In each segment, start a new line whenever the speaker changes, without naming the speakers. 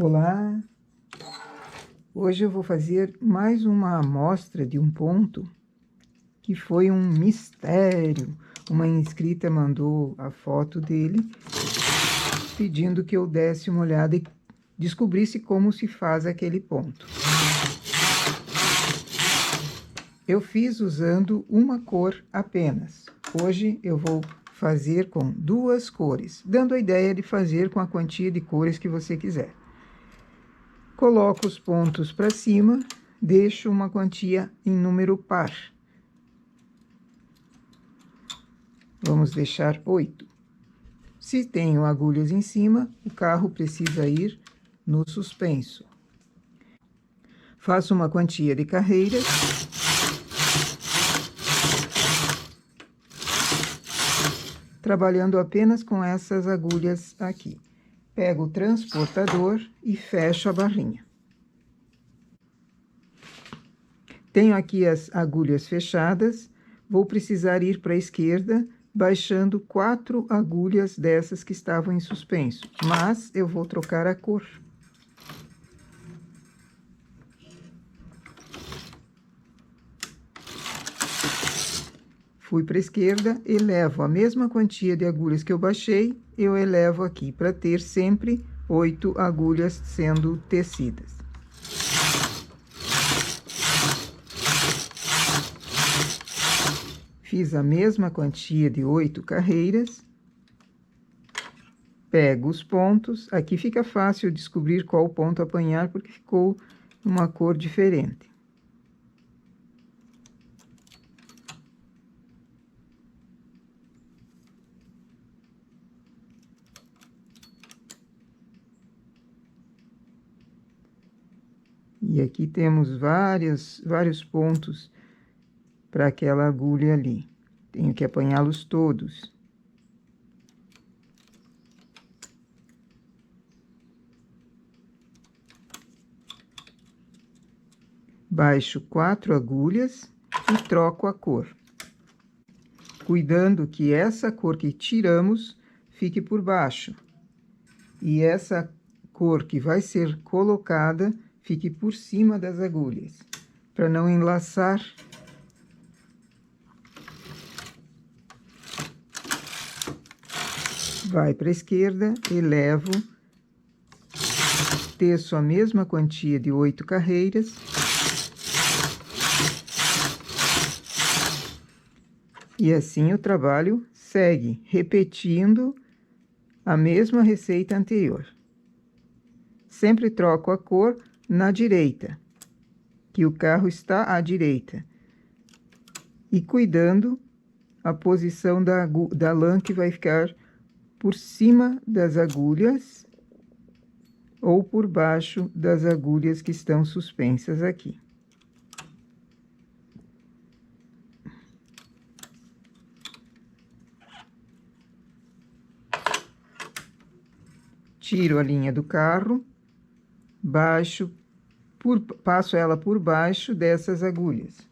Olá! Hoje eu vou fazer mais uma amostra de um ponto que foi um mistério. Uma inscrita mandou a foto dele pedindo que eu desse uma olhada e descobrisse como se faz aquele ponto. Eu fiz usando uma cor apenas. Hoje eu vou fazer com duas cores, dando a ideia de fazer com a quantia de cores que você quiser. Coloco os pontos para cima, deixo uma quantia em número par. Vamos deixar 8. Se tenho agulhas em cima, o carro precisa ir no suspenso. Faço uma quantia de carreiras. Trabalhando apenas com essas agulhas aqui. Pego o transportador e fecho a barrinha. Tenho aqui as agulhas fechadas, vou precisar ir para a esquerda, baixando 4 agulhas dessas que estavam em suspenso, mas eu vou trocar a cor. Fui para a esquerda, elevo a mesma quantia de agulhas que eu baixei, eu elevo aqui para ter sempre 8 agulhas sendo tecidas. Fiz a mesma quantia de 8 carreiras. Pego os pontos. Aqui fica fácil descobrir qual ponto apanhar, porque ficou uma cor diferente. E aqui temos vários pontos para aquela agulha ali. Tenho que apanhá-los todos. Baixo 4 agulhas e troco a cor. Cuidando que essa cor que tiramos fique por baixo. E essa cor que vai ser colocada fique por cima das agulhas, para não enlaçar. Vai para a esquerda, elevo, teço a mesma quantia de 8 carreiras. E assim o trabalho segue, repetindo a mesma receita anterior. Sempre troco a cor na direita, que o carro está à direita. E cuidando a posição da lã que vai ficar por cima das agulhas ou por baixo das agulhas que estão suspensas aqui. Tiro a linha do carro, passo ela por baixo dessas agulhas.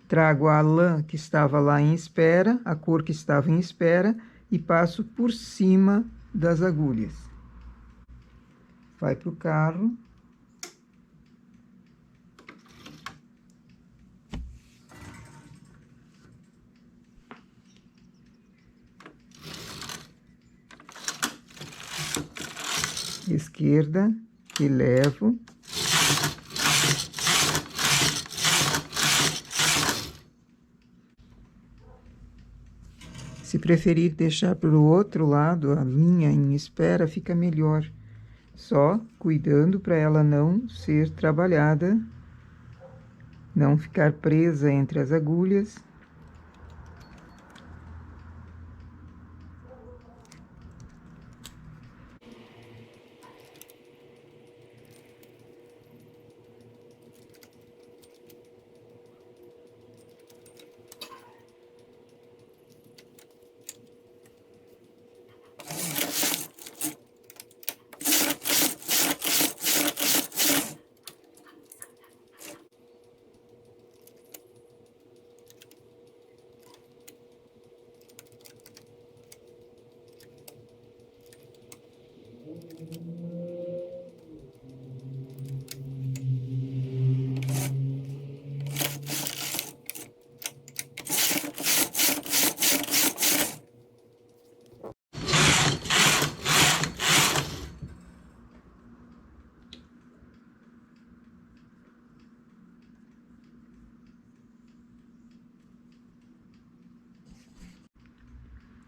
Trago a lã que estava lá em espera, a cor que estava em espera, e passo por cima das agulhas. Vai para o carro. Esquerda, elevo. Se preferir deixar para o outro lado, a linha em espera, fica melhor. Só cuidando para ela não ser trabalhada, não ficar presa entre as agulhas.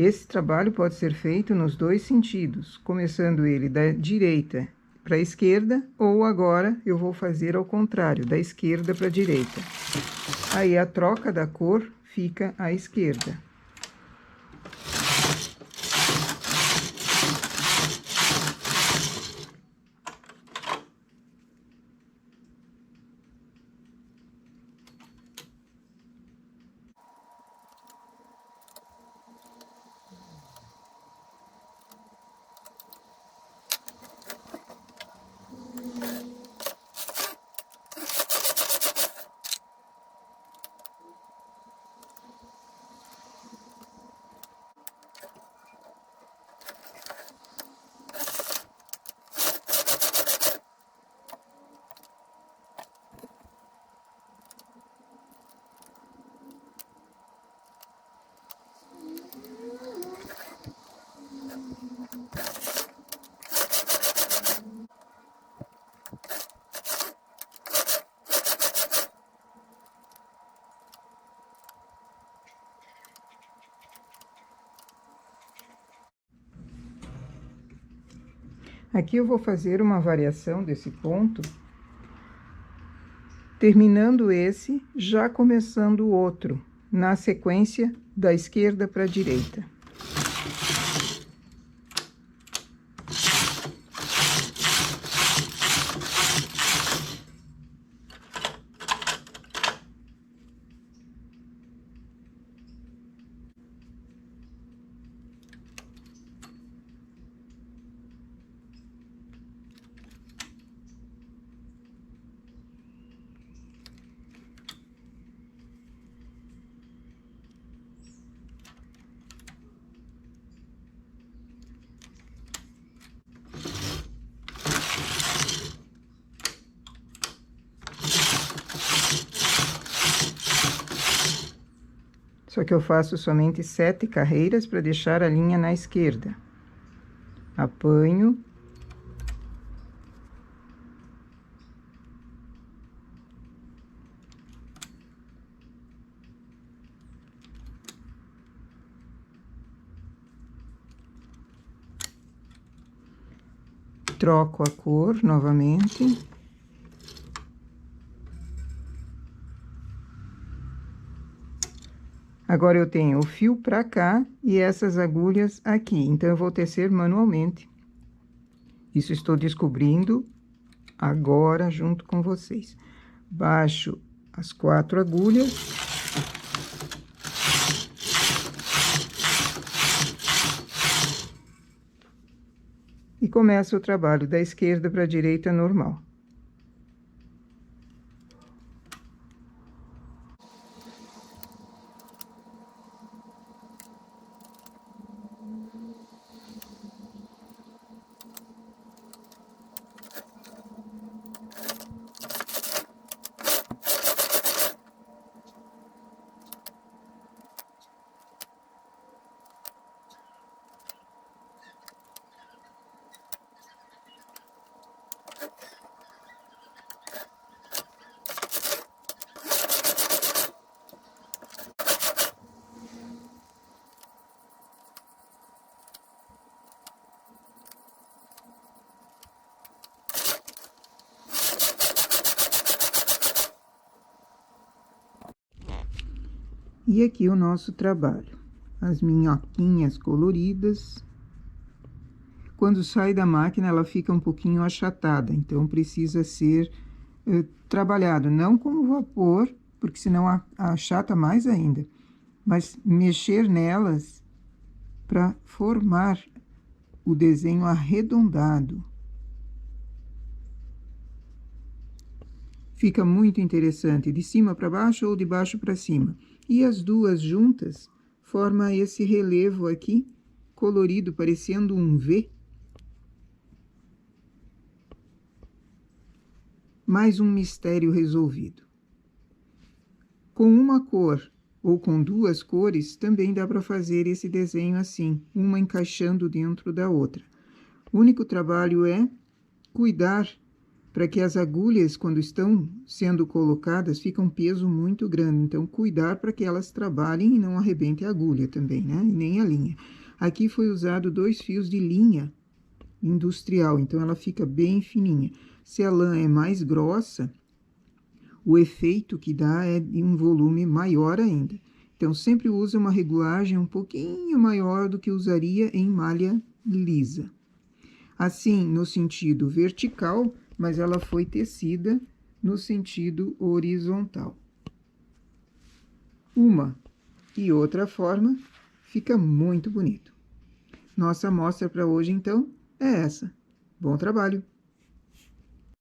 Esse trabalho pode ser feito nos dois sentidos, começando ele da direita para a esquerda, ou agora eu vou fazer ao contrário, da esquerda para a direita. Aí a troca da cor fica à esquerda. Aqui eu vou fazer uma variação desse ponto, terminando esse, já começando o outro, na sequência da esquerda para a direita. Só que eu faço somente 7 carreiras para deixar a linha na esquerda. Apanho. Troco a cor novamente. Agora, eu tenho o fio para cá e essas agulhas aqui. Então, eu vou tecer manualmente. Isso estou descobrindo agora junto com vocês. Baixo as 4 agulhas. E começo o trabalho da esquerda para a direita normal. E aqui o nosso trabalho. As minhoquinhas coloridas. Quando sai da máquina, ela fica um pouquinho achatada, então precisa ser trabalhado, não com vapor, porque senão achata mais ainda, mas mexer nelas para formar o desenho arredondado. Fica muito interessante, de cima para baixo ou de baixo para cima. E as duas juntas formam esse relevo aqui, colorido, parecendo um V. Mais um mistério resolvido. Com uma cor ou com duas cores, também dá para fazer esse desenho assim, uma encaixando dentro da outra. O único trabalho é cuidar para que as agulhas, quando estão sendo colocadas, fica um peso muito grande. Então, cuidar para que elas trabalhem e não arrebentem a agulha também, né? E nem a linha. Aqui foi usado 2 fios de linha industrial, então ela fica bem fininha. Se a lã é mais grossa, o efeito que dá é de um volume maior ainda. Então, sempre usa uma regulagem um pouquinho maior do que usaria em malha lisa. Assim, no sentido vertical, mas ela foi tecida no sentido horizontal. Uma e outra forma, fica muito bonito. Nossa amostra para hoje, então, é essa. Bom trabalho!